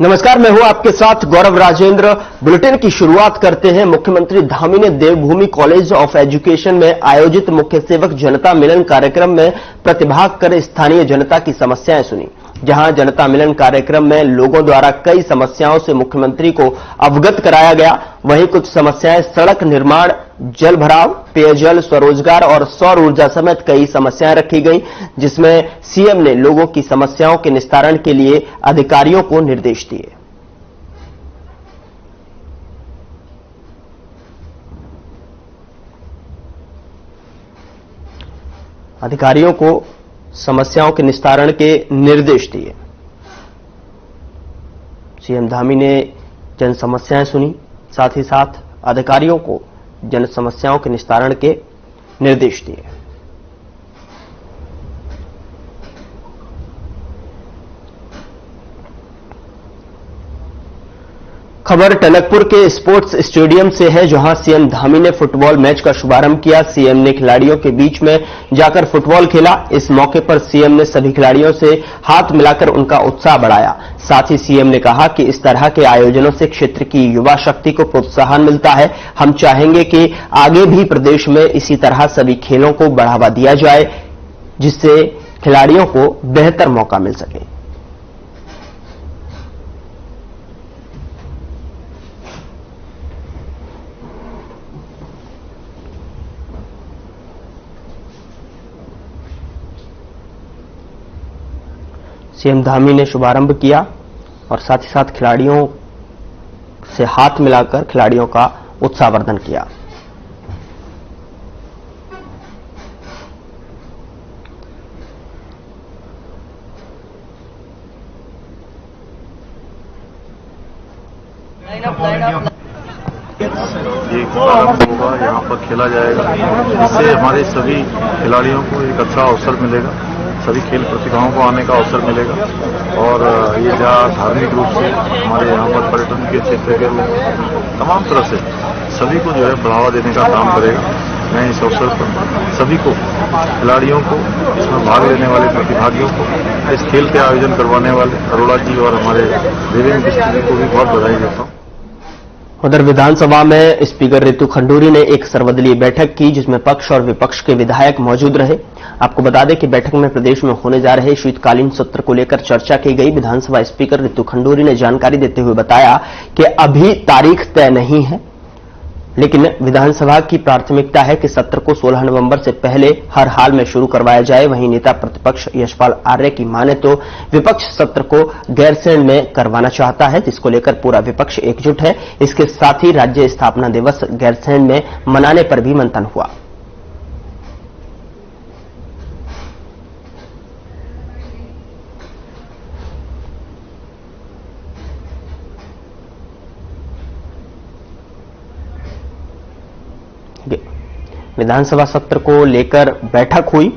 नमस्कार, मैं हूं आपके साथ गौरव राजेंद्र। बुलेटिन की शुरुआत करते हैं। मुख्यमंत्री धामी ने देवभूमि कॉलेज ऑफ एजुकेशन में आयोजित मुख्य सेवक जनता मिलन कार्यक्रम में प्रतिभाग कर स्थानीय जनता की समस्याएं सुनी। जहां जनता मिलन कार्यक्रम में लोगों द्वारा कई समस्याओं से मुख्यमंत्री को अवगत कराया गया, वहीं कुछ समस्याएं सड़क निर्माण, जल भराव, पेयजल, स्वरोजगार और सौर ऊर्जा समेत कई समस्याएं रखी गई, जिसमें सीएम ने लोगों की समस्याओं के निस्तारण के लिए अधिकारियों को निर्देश दिए। अधिकारियों को समस्याओं के निस्तारण के निर्देश दिए। सीएम धामी ने जन समस्याएं सुनी, साथ ही साथ अधिकारियों को जन समस्याओं के निस्तारण के निर्देश दिए। खबर टनकपुर के स्पोर्ट्स स्टेडियम से है, जहां सीएम धामी ने फुटबॉल मैच का शुभारंभ किया। सीएम ने खिलाड़ियों के बीच में जाकर फुटबॉल खेला। इस मौके पर सीएम ने सभी खिलाड़ियों से हाथ मिलाकर उनका उत्साह बढ़ाया। साथ ही सीएम ने कहा कि इस तरह के आयोजनों से क्षेत्र की युवा शक्ति को प्रोत्साहन मिलता है। हम चाहेंगे कि आगे भी प्रदेश में इसी तरह सभी खेलों को बढ़ावा दिया जाए, जिससे खिलाड़ियों को बेहतर मौका मिल सके। सीएम धामी ने शुभारंभ किया और साथ ही साथ खिलाड़ियों से हाथ मिलाकर खिलाड़ियों का उत्साहवर्धन किया। ये प्रारंभ होगा, यहाँ पर खेला जाएगा, इससे हमारे सभी खिलाड़ियों को एक अच्छा अवसर मिलेगा, सभी खेल प्रतिभाओं को आने का अवसर मिलेगा और ये जहाँ धार्मिक रूप से हमारे यहाँ पर पर्यटन के क्षेत्र के रूप तमाम तरह से सभी को जो है बढ़ावा देने का काम करेगा। मैं इस अवसर पर सभी को, खिलाड़ियों को, इसमें भाग लेने वाले प्रतिभागियों को, इस खेल के आयोजन करवाने वाले अरोड़ा जी और हमारे देवेंद्र बिष्ट जी को भी बहुत बधाई देता हूँ। उधर विधानसभा में स्पीकर रितु खंडूरी ने एक सर्वदलीय बैठक की, जिसमें पक्ष और विपक्ष के विधायक मौजूद रहे। आपको बता दें कि बैठक में प्रदेश में होने जा रहे शीतकालीन सत्र को लेकर चर्चा की गई। विधानसभा स्पीकर रितु खंडूरी ने जानकारी देते हुए बताया कि अभी तारीख तय नहीं है, लेकिन विधानसभा की प्राथमिकता है कि सत्र को 16 नवंबर से पहले हर हाल में शुरू करवाया जाए। वहीं नेता प्रतिपक्ष यशपाल आर्य की माने तो विपक्ष सत्र को गैरसैंण में करवाना चाहता है, जिसको लेकर पूरा विपक्ष एकजुट है। इसके साथ ही राज्य स्थापना दिवस गैरसैंण में मनाने पर भी मंथन हुआ। विधानसभा सत्र को लेकर बैठक हुई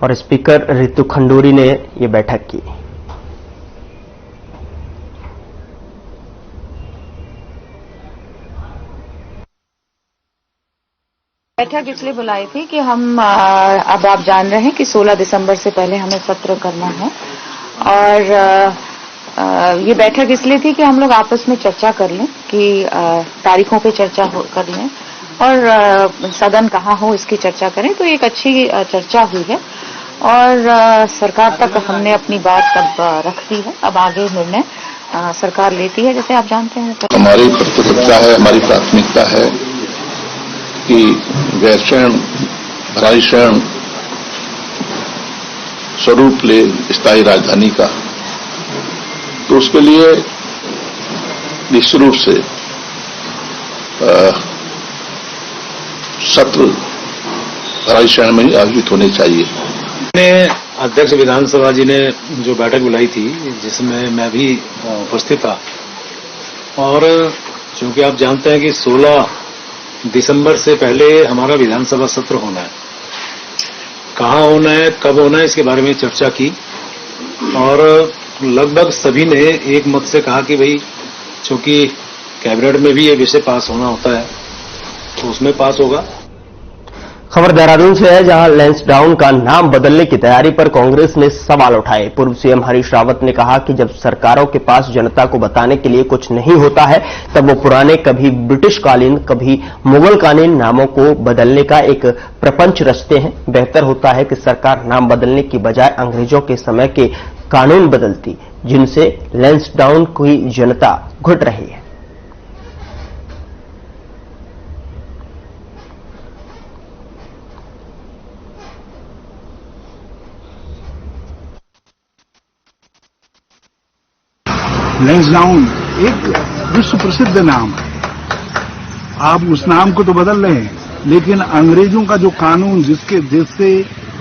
और स्पीकर रितु खंडूरी ने यह बैठक की। बैठक इसलिए बुलाई थी कि हम अब आप जान रहे हैं कि 16 दिसंबर से पहले हमें सत्र करना है और ये बैठक इसलिए थी कि हम लोग आपस में चर्चा कर लें कि तारीखों पे चर्चा कर लें और सदन कहाँ हो इसकी चर्चा करें। तो एक अच्छी चर्चा हुई है और सरकार तक हमने अपनी बात अब रख दी है। अब आगे निर्णय सरकार लेती है, जैसे आप जानते हैं। हमारी प्राथमिकता है, हमारी प्राथमिकता है कि गैरसैंण, भराड़ीसैंण स्वरूप ले स्थायी राजधानी का। तो उसके लिए निश्चित रूप से सत्र भराड़ीसैंण में ही आयोजित होने चाहिए। अध्यक्ष विधानसभा जी ने जो बैठक बुलाई थी, जिसमें मैं भी उपस्थित था, और चूंकि आप जानते हैं कि 16 दिसंबर से पहले हमारा विधानसभा सत्र होना है, कहाँ होना है, कब होना है, इसके बारे में चर्चा की और लगभग सभी ने एक मत से कहा कि भाई चूंकि कैबिनेट में भी ये विषय पास होना होता है तो उसमें पास होगा। खबर देहरादून से है, जहां लैंसडाउन का नाम बदलने की तैयारी पर कांग्रेस ने सवाल उठाए। पूर्व सीएम हरीश रावत ने कहा कि जब सरकारों के पास जनता को बताने के लिए कुछ नहीं होता है, तब वो पुराने कभी ब्रिटिशकालीन कभी मुगलकालीन नामों को बदलने का एक प्रपंच रचते हैं। बेहतर होता है कि सरकार नाम बदलने की बजाय अंग्रेजों के समय के कानून बदलती, जिनसे लैंसडाउन की जनता घुट रही है। लैंसडाउन एक विश्व प्रसिद्ध नाम है। आप उस नाम को तो बदल रहे हैं, लेकिन अंग्रेजों का जो कानून जिससे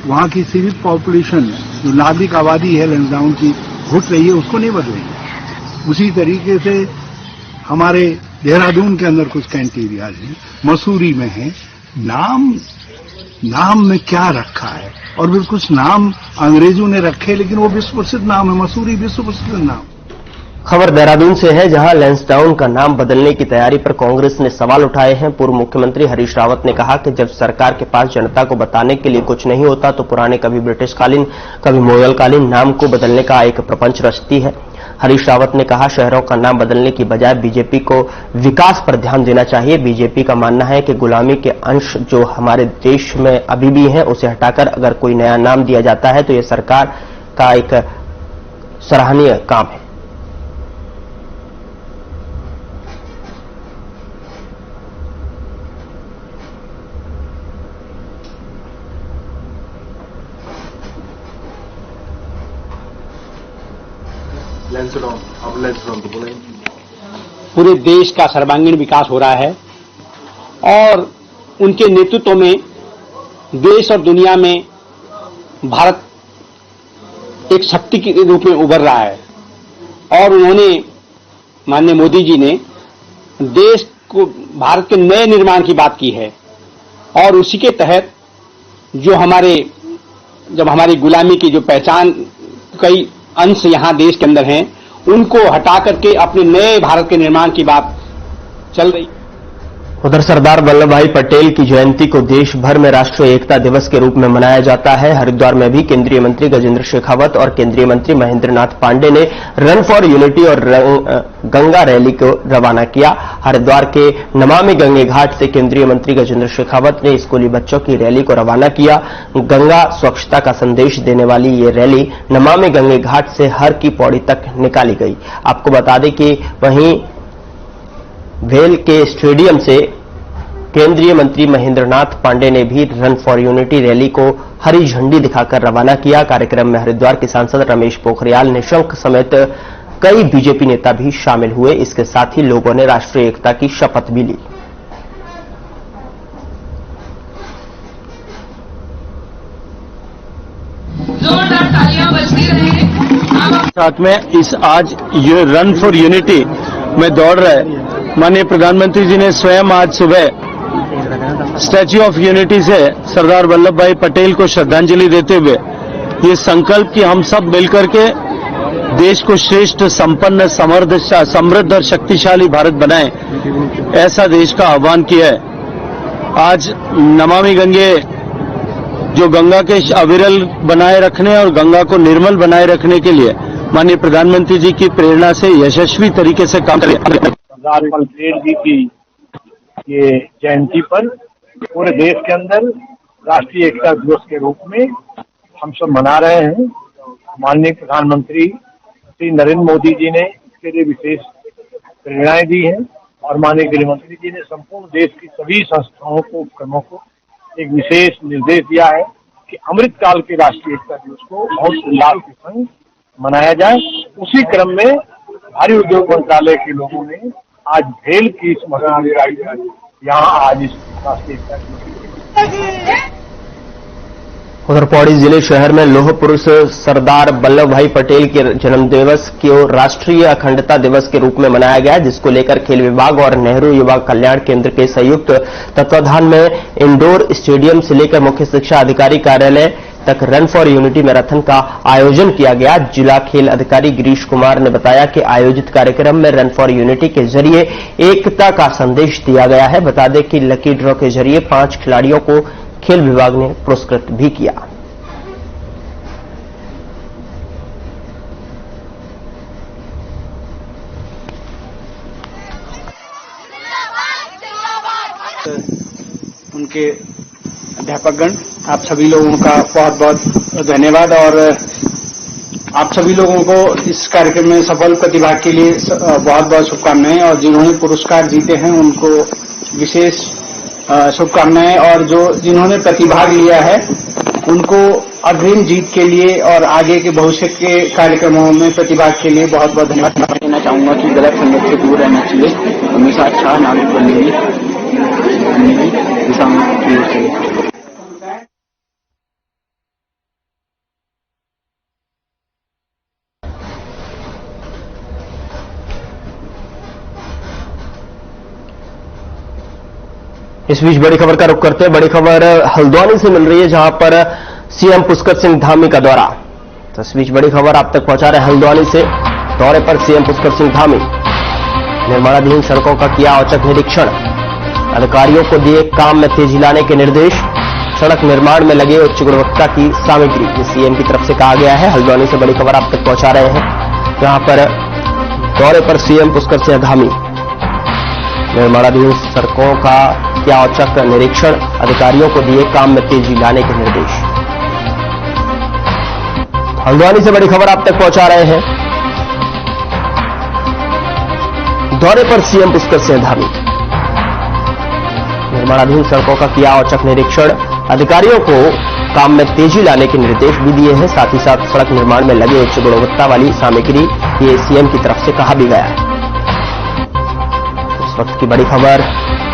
वहां की सीमित पॉपुलेशन, जो नागरिक आबादी है लैंसडाउन की, घुट रही है, उसको नहीं बदलेंगे। उसी तरीके से हमारे देहरादून के अंदर कुछ कैंटीरियाज हैं, मसूरी में है। नाम में क्या रखा है, और भी कुछ नाम अंग्रेजों ने रखे, लेकिन वो विश्व प्रसिद्ध नाम है। मसूरी विश्व प्रसिद्ध नाम। खबर देहरादून से है, जहां लैंसडाउन का नाम बदलने की तैयारी पर कांग्रेस ने सवाल उठाए हैं। पूर्व मुख्यमंत्री हरीश रावत ने कहा कि जब सरकार के पास जनता को बताने के लिए कुछ नहीं होता, तो पुराने कभी ब्रिटिशकालीन कभी मुगलकालीन नाम को बदलने का एक प्रपंच रचती है। हरीश रावत ने कहा, शहरों का नाम बदलने की बजाय बीजेपी को विकास पर ध्यान देना चाहिए। बीजेपी का मानना है कि गुलामी के अंश जो हमारे देश में अभी भी हैं, उसे हटाकर अगर कोई नया नाम दिया जाता है तो यह सरकार का एक सराहनीय काम है। पूरे देश का सर्वांगीण विकास हो रहा है और उनके नेतृत्व में देश और दुनिया में भारत एक शक्ति के रूप में उभर रहा है। और उन्होंने, माननीय मोदी जी ने देश को, भारत के नए निर्माण की बात की है। और उसी के तहत जब हमारी गुलामी की जो पहचान कई अंश यहां देश के अंदर हैं, उनको हटा करके अपने नए भारत के निर्माण की बात चल रही। उधर सरदार वल्लभ भाई पटेल की जयंती को देश भर में राष्ट्रीय एकता दिवस के रूप में मनाया जाता है। हरिद्वार में भी केंद्रीय मंत्री गजेंद्र शेखावत और केंद्रीय मंत्री महेंद्र नाथ पांडे ने रन फॉर यूनिटी और गंगा रैली को रवाना किया। हरिद्वार के नमामि गंगे घाट से केंद्रीय मंत्री गजेंद्र शेखावत ने स्कूली बच्चों की रैली को रवाना किया। गंगा स्वच्छता का संदेश देने वाली ये रैली नमामि गंगे घाट से हर की पौड़ी तक निकाली गई। आपको बता दें कि वहीं भेल के स्टेडियम से केंद्रीय मंत्री महेंद्र नाथ पांडे ने भी रन फॉर यूनिटी रैली को हरी झंडी दिखाकर रवाना किया। कार्यक्रम में हरिद्वार के सांसद रमेश पोखरियाल निशंक समेत कई बीजेपी नेता भी शामिल हुए। इसके साथ ही लोगों ने राष्ट्रीय एकता की शपथ भी ली। जोरदार तालियां बजती रहे। साथ में इस आज ये रन फॉर यूनिटी में दौड़ रहे माननीय प्रधानमंत्री जी ने स्वयं आज सुबह स्टैच्यू ऑफ यूनिटी से सरदार वल्लभ भाई पटेल को श्रद्धांजलि देते हुए ये संकल्प कि हम सब मिलकर के देश को श्रेष्ठ, संपन्न, समृद्ध और शक्तिशाली भारत बनाएं, ऐसा देश का आह्वान किया है। आज नमामि गंगे, जो गंगा के अविरल बनाए रखने और गंगा को निर्मल बनाए रखने के लिए माननीय प्रधानमंत्री जी की प्रेरणा से यशस्वी तरीके से काम करें। सरदार पटेल जी की ये जयंती पर पूरे देश के अंदर राष्ट्रीय एकता दिवस के रूप में हम सब मना रहे हैं। माननीय प्रधानमंत्री श्री नरेंद्र मोदी जी ने इसके लिए विशेष प्रेरणाएं दी हैं और माननीय गृहमंत्री जी ने संपूर्ण देश की सभी संस्थाओं को, उपक्रमों को एक विशेष निर्देश दिया है कि अमृतकाल के राष्ट्रीय एकता दिवस को बहुत उल्लास के संग मनाया जाए। उसी क्रम में भारी उद्योग मंत्रालय के लोगों ने आज भेल की इस मगर यहाँ आज इस राष्ट्रीय एकता दिवस। उधर पौड़ी जिले शहर में लौह पुरुष सरदार वल्लभ भाई पटेल के जन्म दिवस को राष्ट्रीय अखंडता दिवस के रूप में मनाया गया, जिसको लेकर खेल विभाग और नेहरू युवा कल्याण केंद्र के संयुक्त तत्वाधान में इंडोर स्टेडियम से लेकर मुख्य शिक्षा अधिकारी कार्यालय तक रन फॉर यूनिटी मैराथन का आयोजन किया गया। जिला खेल अधिकारी गिरीश कुमार ने बताया कि आयोजित कार्यक्रम में रन फॉर यूनिटी के जरिए एकता का संदेश दिया गया है। बता दें कि लकी ड्रॉ के जरिए 5 खिलाड़ियों को खेल विभाग ने पुरस्कृत भी किया। उनके अध्यापकगण, आप सभी लोगों का बहुत बहुत धन्यवाद और आप सभी लोगों को इस कार्यक्रम में सफल प्रतिभाग के लिए बहुत बहुत शुभकामनाएं और जिन्होंने पुरस्कार जीते हैं उनको विशेष शुभकामनाएं और जिन्होंने प्रतिभाग लिया है उनको अग्रिम जीत के लिए और आगे के भविष्य के कार्यक्रमों में प्रतिभाग के लिए बहुत बहुत धन्यवाद देना चाहूंगा कि गलत संगत से दूर रहना चाहिए, हमेशा अच्छा नागरिक बनने की दिशा में। इस बीच बड़ी खबर का रुख करते हैं। बड़ी खबर हल्द्वानी से मिल रही है, जहां पर सीएम पुष्कर सिंह धामी का दौरा। तो इस बीच बड़ी खबर आप तक पहुंचा रहे हैं हल्द्वानी से। दौरे पर सीएम पुष्कर सिंह धामी, निर्माणाधीन सड़कों का किया औचक निरीक्षण, अधिकारियों को दिए काम में तेजी लाने के निर्देश, सड़क निर्माण में लगे उच्च गुणवत्ता की सामग्री, ये सीएम की तरफ से कहा गया है। हल्द्वानी से बड़ी खबर आप तक पहुंचा रहे हैं, जहां पर दौरे पर सीएम पुष्कर सिंह धामी, निर्माणाधीन सड़कों का किया औचक निरीक्षण, अधिकारियों को दिए काम में तेजी लाने के निर्देश। हल्द्वानी से बड़ी खबर आप तक पहुंचा रहे हैं। दौरे पर सीएम पुष्कर सिंह धामी, निर्माणाधीन सड़कों का किया औचक निरीक्षण, अधिकारियों को काम में तेजी लाने के निर्देश भी दिए हैं। साथ ही साथ सड़क निर्माण में लगे उच्च गुणवत्ता वाली सामग्री, ये सीएम की तरफ से कहा भी गया है। इस वक्त की बड़ी खबर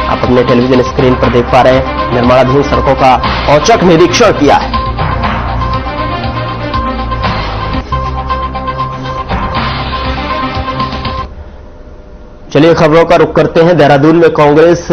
आप अपने टेलीविजन स्क्रीन पर देख पा रहे हैं। निर्माणाधीन सड़कों का औचक निरीक्षण किया है। चलिए खबरों का रुख करते हैं। देहरादून में कांग्रेस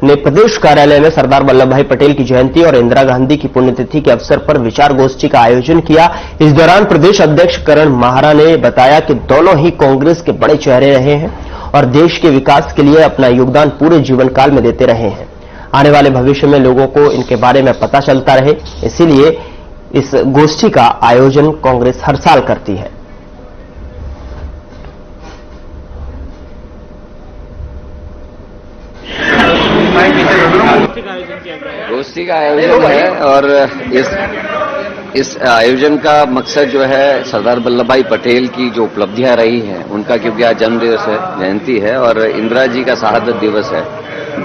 ने प्रदेश कार्यालय में सरदार वल्लभ भाई पटेल की जयंती और इंदिरा गांधी की पुण्यतिथि के अवसर पर विचार गोष्ठी का आयोजन किया। इस दौरान प्रदेश अध्यक्ष करण माहरा ने बताया कि दोनों ही कांग्रेस के बड़े चेहरे रहे हैं और देश के विकास के लिए अपना योगदान पूरे जीवन काल में देते रहे हैं। आने वाले भविष्य में लोगों को इनके बारे में पता चलता रहे, इसीलिए इस गोष्ठी का आयोजन कांग्रेस हर साल करती है। गोष्ठी का आयोजन है और इस आयोजन का मकसद जो है सरदार वल्लभ भाई पटेल की जो उपलब्धियां रही हैं उनका, क्योंकि आज जन्मदिवस है, जयंती है और इंदिरा जी का शहादत दिवस है।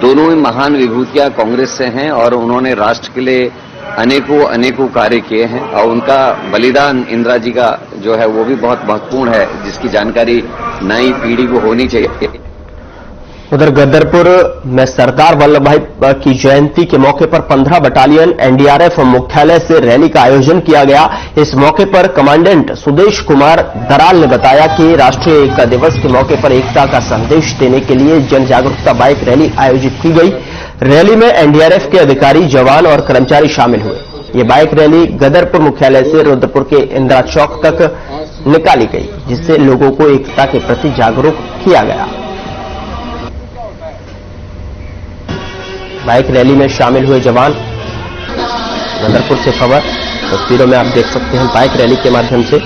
दोनों ही महान विभूतियां कांग्रेस से हैं और उन्होंने राष्ट्र के लिए अनेकों कार्य किए हैं और उनका बलिदान इंदिरा जी का जो है वो भी बहुत महत्वपूर्ण है, जिसकी जानकारी नई पीढ़ी को होनी चाहिए। उधर गदरपुर में सरदार वल्लभ भाई की जयंती के मौके पर 15 बटालियन एनडीआरएफ मुख्यालय से रैली का आयोजन किया गया। इस मौके पर कमांडेंट सुदेश कुमार दराल ने बताया कि राष्ट्रीय एकता दिवस के मौके पर एकता का संदेश देने के लिए जन जागरूकता बाइक रैली आयोजित की गई। रैली में एनडीआरएफ के अधिकारी, जवान और कर्मचारी शामिल हुए। ये बाइक रैली गदरपुर मुख्यालय से रुद्रपुर के इंदिरा चौक तक निकाली गई, जिससे लोगों को एकता के प्रति जागरूक किया गया। बाइक रैली में शामिल हुए जवान। गदरपुर से खबर तस्वीरों में आप देख सकते हैं। बाइक रैली के माध्यम से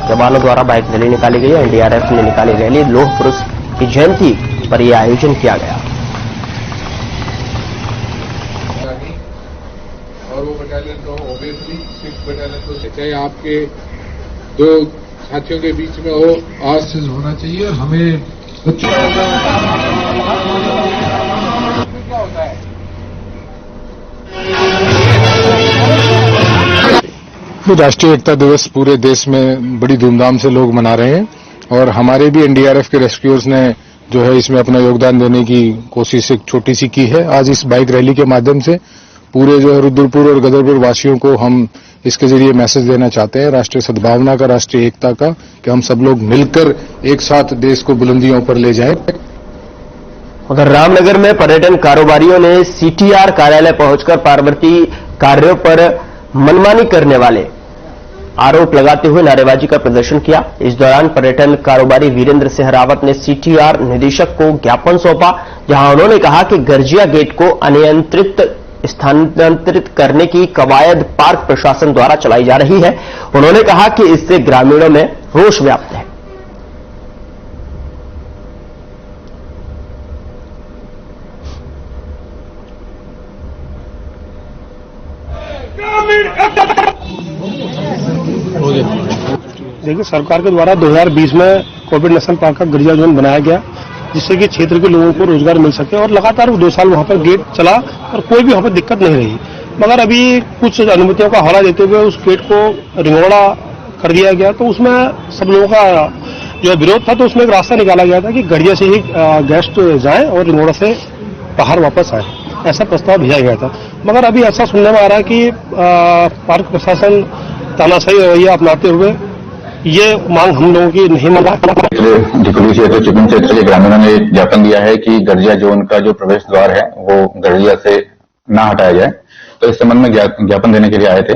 जवानों द्वारा बाइक रैली निकाली गई। एनडीआरएफ ने निकाली रैली। लौह पुरुष की जयंती पर यह आयोजन किया गया। और वो बटालियन तो ऑब्वियसली 6 बटालियन तो चाहे आपके दो साथियों के बीच में हो, आज से होना चाहिए। और हमें बच्चों राष्ट्रीय एकता दिवस पूरे देश में बड़ी धूमधाम से लोग मना रहे हैं और हमारे भी एनडीआरएफ के रेस्क्यूअर्स ने जो है इसमें अपना योगदान देने की कोशिश एक छोटी सी की है। आज इस बाइक रैली के माध्यम से पूरे जो है रुद्रपुर और गदरपुर वासियों को हम इसके जरिए मैसेज देना चाहते हैं, राष्ट्रीय सद्भावना का, राष्ट्रीय एकता का, कि हम सब लोग मिलकर एक साथ देश को बुलंदियों पर ले जाएं। उधर रामनगर में पर्यटन कारोबारियों ने सीटीआर कार्यालय पहुंचकर पार्वती कार्यों पर मनमानी करने वाले आरोप लगाते हुए नारेबाजी का प्रदर्शन किया। इस दौरान पर्यटन कारोबारी वीरेंद्र सिंह रावत ने सीटीआर निदेशक को ज्ञापन सौंपा, जहां उन्होंने कहा कि गर्जिया गेट को अनियंत्रित स्थानांतरित करने की कवायद पार्क प्रशासन द्वारा चलाई जा रही है। उन्होंने कहा कि इससे ग्रामीणों में रोष व्याप्त है। देखिए, सरकार के द्वारा 2020 में कोविड नेशनल पार्क का गर्जिया जोन बनाया गया, जिससे कि क्षेत्र के लोगों को रोजगार मिल सके और लगातार 2 साल वहां पर गेट चला और कोई भी वहां पर दिक्कत नहीं रही। मगर अभी कुछ अनुमतियों का हवाला देते हुए उस गेट को रिंगोड़ा कर दिया गया, तो उसमें सब लोगों का जो विरोध था, तो उसमें एक रास्ता निकाला गया था कि गर्जिया से ही गेस्ट जाए और रिंगोड़ा से बाहर वापस आए, ऐसा प्रस्ताव भेजा गया था। मगर अभी ऐसा सुनने में आ रहा है कि पार्क प्रशासन तानाशाही रवैया अपनाते हुए ये मांग हम लोगों की नहीं माना। ढिकली क्षेत्र चिकन क्षेत्र के ग्रामीणों ने ज्ञापन दिया है कि गर्जिया जोन का जो प्रवेश द्वार है वो गर्जिया से ना हटाया जाए, तो इस संबंध में ज्ञापन देने के लिए आए थे।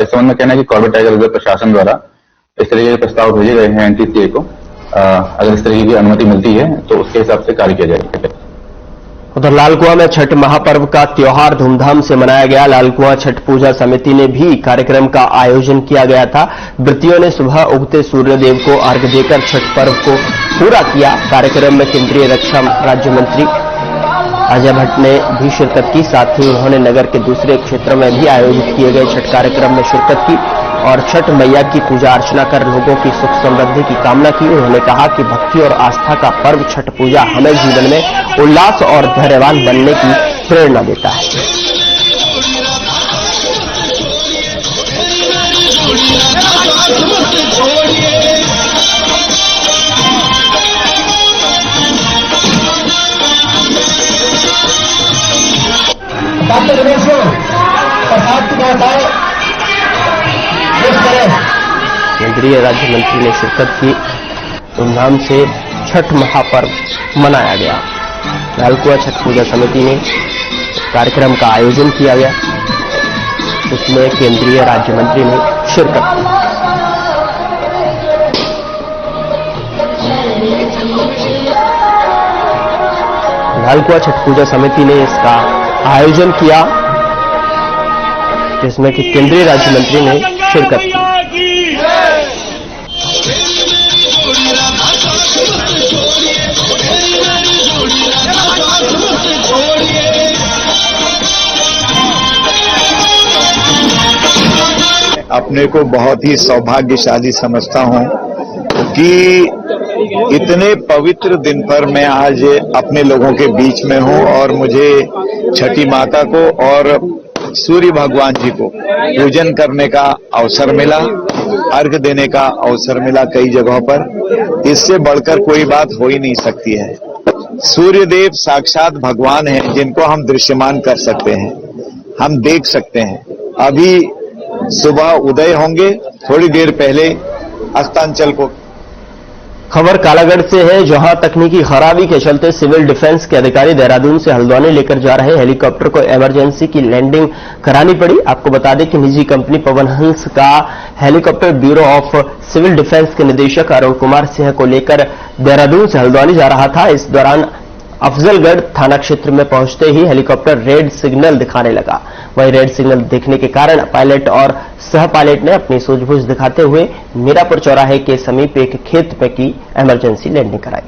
इस संबंध में कहना है कि कॉर्बेट टाइगर रिजर्व प्रशासन द्वारा इस तरीके के प्रस्ताव भेजे गए हैं NTCA को। अगर इस तरीके की अनुमति मिलती है तो उसके हिसाब से कार्य किया जाएगा। उधर लालकुआं में छठ महापर्व का त्योहार धूमधाम से मनाया गया। लालकुआं छठ पूजा समिति ने भी कार्यक्रम का आयोजन किया गया था। व्रतियों ने सुबह उगते सूर्यदेव को अर्घ्य देकर छठ पर्व को पूरा किया। कार्यक्रम में केंद्रीय रक्षा राज्य मंत्री अजय भट्ट ने भी शिरकत की। साथ ही उन्होंने नगर के दूसरे क्षेत्रों में भी आयोजित किए गए छठ कार्यक्रम में शिरकत की और छठ मैया की पूजा अर्चना कर लोगों की सुख समृद्धि की कामना की। उन्होंने कहा कि भक्ति और आस्था का पर्व छठ पूजा हमें जीवन में उल्लास और धैर्यवान बनने की प्रेरणा देता है। केंद्रीय राज्य मंत्री ने शिरकत की। धूमधाम से छठ महापर्व मनाया गया। लालकुआं छठ पूजा समिति ने कार्यक्रम का आयोजन किया गया, उसमें केंद्रीय राज्य मंत्री ने शिरकत की। लालकुआं छठ पूजा समिति ने इसका आयोजन किया, जिसमें कि केंद्रीय राज्य मंत्री ने शिरकत की। अपने को बहुत ही सौभाग्यशाली समझता हूं कि इतने पवित्र दिन पर मैं आज अपने लोगों के बीच में हूं और मुझे छठी माता को और सूर्य भगवान जी को पूजन करने का अवसर मिला, अर्घ्य देने का अवसर मिला कई जगहों पर। इससे बढ़कर कोई बात हो ही नहीं सकती है। सूर्य देव साक्षात भगवान हैं, जिनको हम दृश्यमान कर सकते हैं, हम देख सकते हैं। अभी सुबह उदय होंगे, थोड़ी देर पहले अस्तांचल को। खबर कालागढ़ से है, जहां तकनीकी खराबी के चलते सिविल डिफेंस के अधिकारी देहरादून से हल्द्वानी लेकर जा रहे हेलीकॉप्टर को इमरजेंसी की लैंडिंग करानी पड़ी। आपको बता दें कि निजी कंपनी पवन हंस का helicopter bureau of civil defence के निदेशक अरुण कुमार सिंह को लेकर देहरादून से हल्द्वानी जा रहा था। इस दौरान अफजलगढ़ थाना क्षेत्र में पहुंचते ही हेलीकॉप्टर रेड सिग्नल दिखाने लगा। वहीं रेड सिग्नल देखने के कारण पायलट और सह पायलट ने अपनी सूझबूझ दिखाते हुए मीरापुर चौराहे के समीप एक खेत में की इमरजेंसी लैंडिंग कराई।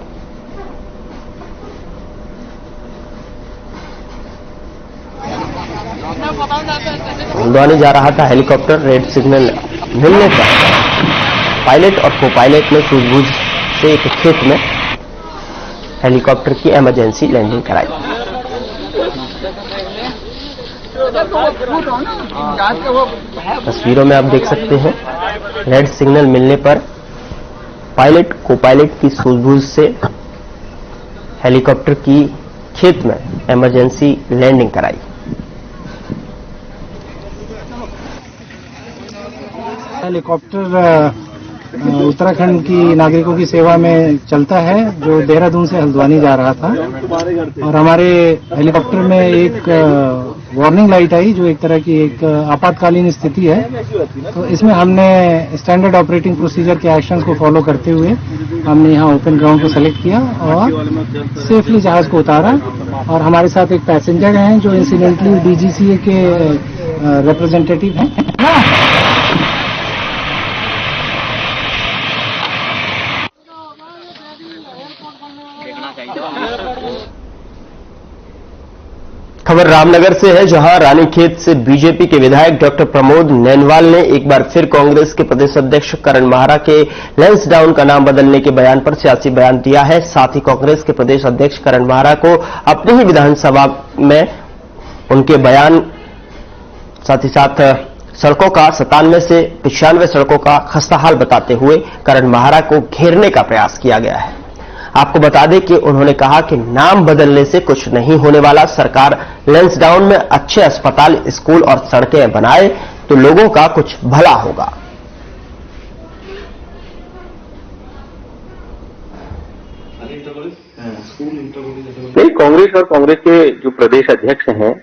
हल्द्वानी जा रहा था हेलीकॉप्टर। रेड सिग्नल मिलने पर पायलट और को पायलट ने सूझबूझ से एक खेत में हेलीकॉप्टर की इमरजेंसी लैंडिंग कराई। तस्वीरों में आप देख सकते हैं, रेड सिग्नल मिलने पर पायलट को पायलट की सूझबूझ से हेलीकॉप्टर की खेत में इमरजेंसी लैंडिंग कराई। हेलीकॉप्टर उत्तराखंड की नागरिकों की सेवा में चलता है, जो देहरादून से हल्द्वानी जा रहा था और हमारे हेलीकॉप्टर में एक वार्निंग लाइट आई, जो एक तरह की एक आपातकालीन स्थिति है। तो इसमें हमने स्टैंडर्ड ऑपरेटिंग प्रोसीजर के एक्शंस को फॉलो करते हुए हमने यहाँ ओपन ग्राउंड को सेलेक्ट किया और सेफली जहाज को उतारा। और हमारे साथ एक पैसेंजर हैं जो इंसिडेंटली डीजीसीए के रिप्रेजेंटेटिव हैं। खबर रामनगर से है, जहां रानीखेत से बीजेपी के विधायक डॉक्टर प्रमोद नैनवाल ने एक बार फिर कांग्रेस के प्रदेश अध्यक्ष करण माहरा के लैंसडाउन का नाम बदलने के बयान पर सियासी बयान दिया है। साथ ही कांग्रेस के प्रदेश अध्यक्ष करण माहरा को अपनी ही विधानसभा में उनके बयान साथ ही साथ सड़कों का 97 से 95 सड़कों का खस्ताहाल बताते हुए करण माहरा को घेरने का प्रयास किया गया है। आपको बता दें कि उन्होंने कहा कि नाम बदलने से कुछ नहीं होने वाला, सरकार लैंसडाउन में अच्छे अस्पताल, स्कूल और सड़कें बनाए तो लोगों का कुछ भला होगा। नहीं, कांग्रेस और कांग्रेस के जो प्रदेश अध्यक्ष हैं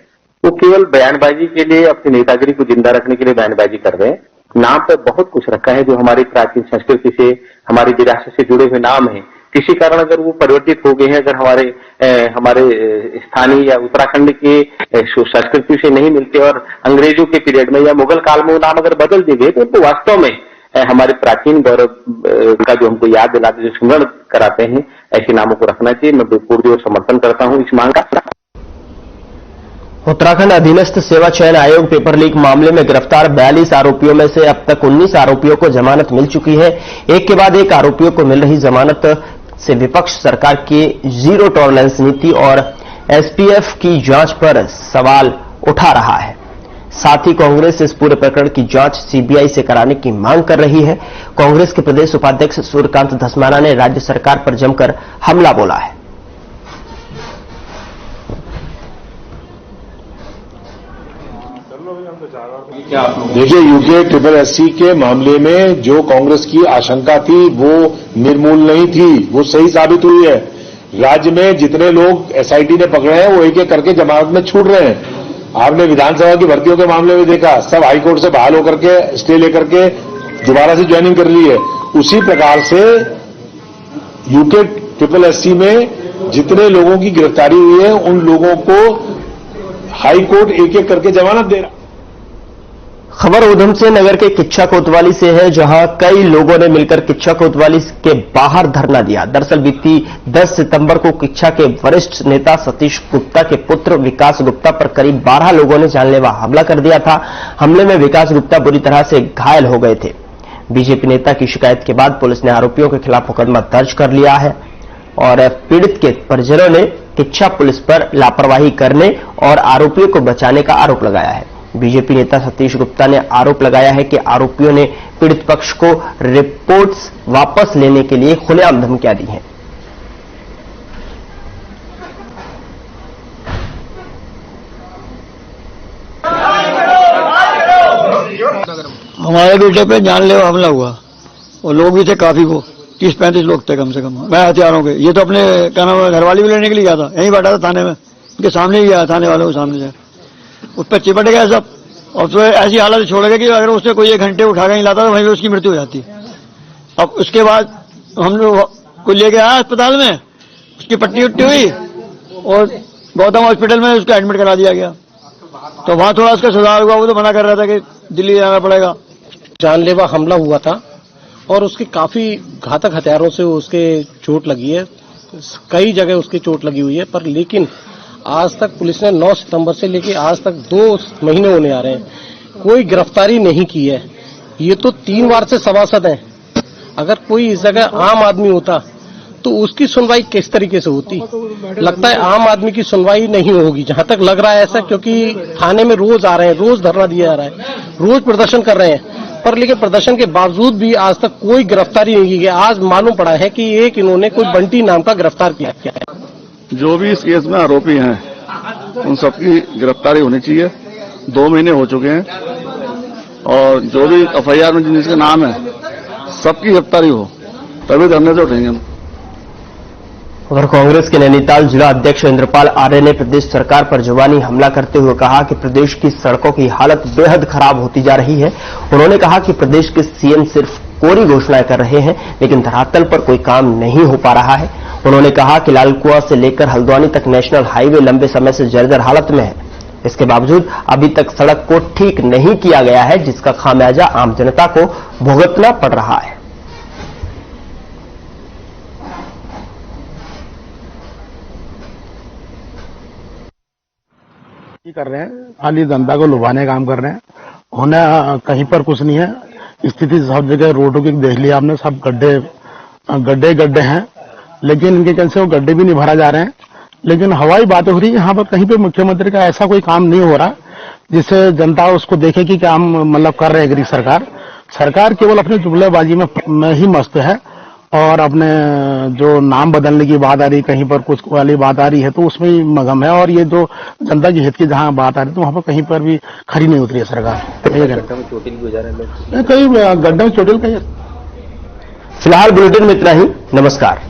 वो केवल बयानबाजी के लिए, अपनी नेतागिरी को जिंदा रखने के लिए बयानबाजी कर रहे हैं। नाम पे बहुत कुछ रखा है जो हमारी प्राचीन संस्कृति से, हमारी विरासत से जुड़े हुए नाम हैं। किसी कारण अगर वो परिवर्तित हो गए हैं, अगर हमारे स्थानीय या उत्तराखंड के संस्कृति से नहीं मिलते और अंग्रेजों के पीरियड में या मुगल काल में वो नाम अगर बदल दिए गए तो उनको वास्तव में हमारे प्राचीन गौरव का जो हमको याद दिलाते, जो स्मरण कराते हैं, ऐसे नामों को रखना चाहिए। मैं पुरजोर समर्थन करता हूं इस मांग का। उत्तराखंड अधीनस्थ सेवा चयन आयोग पेपर लीक मामले में गिरफ्तार 42 आरोपियों में से अब तक 19 आरोपियों को जमानत मिल चुकी है। एक के बाद एक आरोपियों को मिल रही जमानत से विपक्ष सरकार की जीरो टॉलरेंस नीति और एसपीएफ की जांच पर सवाल उठा रहा है। साथ ही कांग्रेस इस पूरे प्रकरण की जांच सीबीआई से कराने की मांग कर रही है। कांग्रेस के प्रदेश उपाध्यक्ष सूर्यकांत धस्माना ने राज्य सरकार पर जमकर हमला बोला है। देखिए, यूके ट्रिपल एससी के मामले में जो कांग्रेस की आशंका थी वो निर्मूल नहीं थी, वो सही साबित हुई है। राज्य में जितने लोग एसआईटी ने पकड़े हैं वो एक एक करके जमानत में छूट रहे हैं। आपने विधानसभा की भर्तियों के मामले में देखा, सब हाईकोर्ट से बहाल होकर के स्टे लेकर के दोबारा से ज्वाइनिंग कर ली है। उसी प्रकार से यूके ट्रिपल एससी में जितने लोगों की गिरफ्तारी हुई है उन लोगों को हाईकोर्ट एक एक करके जमानत दे रहा। खबर उधम सिंह नगर के किच्छा कोतवाली से है, जहां कई लोगों ने मिलकर किच्छा कोतवाली के बाहर धरना दिया। दरअसल बीती 10 सितंबर को किच्छा के वरिष्ठ नेता सतीश गुप्ता के पुत्र विकास गुप्ता पर करीब 12 लोगों ने जानलेवा हमला कर दिया था। हमले में विकास गुप्ता बुरी तरह से घायल हो गए थे। बीजेपी नेता की शिकायत के बाद पुलिस ने आरोपियों के खिलाफ मुकदमा दर्ज कर लिया है और पीड़ित के परिजनों ने किच्छा पुलिस पर लापरवाही करने और आरोपियों को बचाने का आरोप लगाया है। बीजेपी नेता सतीश गुप्ता ने आरोप लगाया है कि आरोपियों ने पीड़ित पक्ष को रिपोर्ट्स वापस लेने के लिए खुलेआम धमकियां दी हैं। हमारे बेटे पे जानलेवा हमला हुआ और लोग भी थे काफी, वो 30-35 लोग थे कम से कम। मैं हथियारों के, ये तो अपने क्या नाम है घरवाली भी लेने के लिए गया था, यहीं बैठा था थाने में, उनके सामने ही गया, थाने वालों के सामने से उस पर चिपट गया सब। और तो ऐसी हालत छोड़ गए कि अगर उससे कोई 1 घंटे उठा के लाता तो वहीं पर उसकी मृत्यु हो जाती। अब उसके बाद हम लोग को ले गया अस्पताल में, उसकी पट्टी उट्टी हुई और गौतम हॉस्पिटल में उसको एडमिट करा दिया गया। तो वहां थोड़ा उसका सुधार हुआ, वो तो मना कर रहा था कि दिल्ली जाना पड़ेगा। जानलेवा हमला हुआ था और उसके काफी घातक हथियारों से उसके चोट लगी है, कई जगह उसकी चोट लगी हुई है। पर लेकिन आज तक पुलिस ने 9 सितंबर से लेकर आज तक 2 महीने होने आ रहे हैं, कोई गिरफ्तारी नहीं की है। ये तो 3 बार से सभासद हैं। अगर कोई इस जगह आम आदमी होता तो उसकी सुनवाई किस तरीके से होती? लगता है आम आदमी की सुनवाई नहीं होगी, जहां तक लग रहा है ऐसा, क्योंकि थाने में रोज आ रहे हैं, रोज धरना दिया जा रहा है, रोज प्रदर्शन कर रहे हैं। पर लेकिन प्रदर्शन के बावजूद भी आज तक कोई गिरफ्तारी नहीं की गई। आज मालूम पड़ा है कि एक इन्होंने कोई बंटी नाम का गिरफ्तार किया है। जो भी इस केस में आरोपी हैं उन सबकी गिरफ्तारी होनी चाहिए। 2 महीने हो चुके हैं और जो भी एफआईआर में जिनके नाम है सबकी गिरफ्तारी हो, तभी धरने से उठेंगे हम। उधर कांग्रेस के नैनीताल जिला अध्यक्ष इंद्रपाल आर्य ने प्रदेश सरकार पर जुबानी हमला करते हुए कहा कि प्रदेश की सड़कों की हालत बेहद खराब होती जा रही है। उन्होंने कहा कि प्रदेश के सीएम सिर्फ कोरी घोषणाएं कर रहे हैं, लेकिन धरातल पर कोई काम नहीं हो पा रहा है। उन्होंने कहा कि लालकुआं से लेकर हल्द्वानी तक नेशनल हाईवे लंबे समय से जर्जर हालत में है। इसके बावजूद अभी तक सड़क को ठीक नहीं किया गया है, जिसका खामियाजा आम जनता को भुगतना पड़ रहा है। कर रहे हैं, खाली जनता को लुभाने का काम कर रहे हैं। होने कहीं पर कुछ नहीं है। स्थिति सब जगह रोडों की देख लिया आपने, सब गड्ढे हैं, लेकिन इनके कहने से वो गड्ढे भी नहीं भरा जा रहे हैं। लेकिन हवाई बात हो रही है, यहाँ पर कहीं पे मुख्यमंत्री का ऐसा कोई काम नहीं हो रहा जिससे जनता उसको देखे कि क्या हम मतलब कर रहे हैं। सरकार केवल अपने जुमलेबाजी में ही मस्त है और अपने जो नाम बदलने की बात आ रही, कहीं पर कुछ वाली बात आ रही है तो उसमें ही मगम है। और ये जो जनता की हित की जहां बात आ रही है तो वहां पर कहीं पर भी खरी नहीं उतरी है सरकार। गड्ढे में चोटिल भी हो जा रहे हैं लोग, कई गड्ढे में चोटिल कहीं। फिलहाल बुलेटिन में इतना ही। नमस्कार।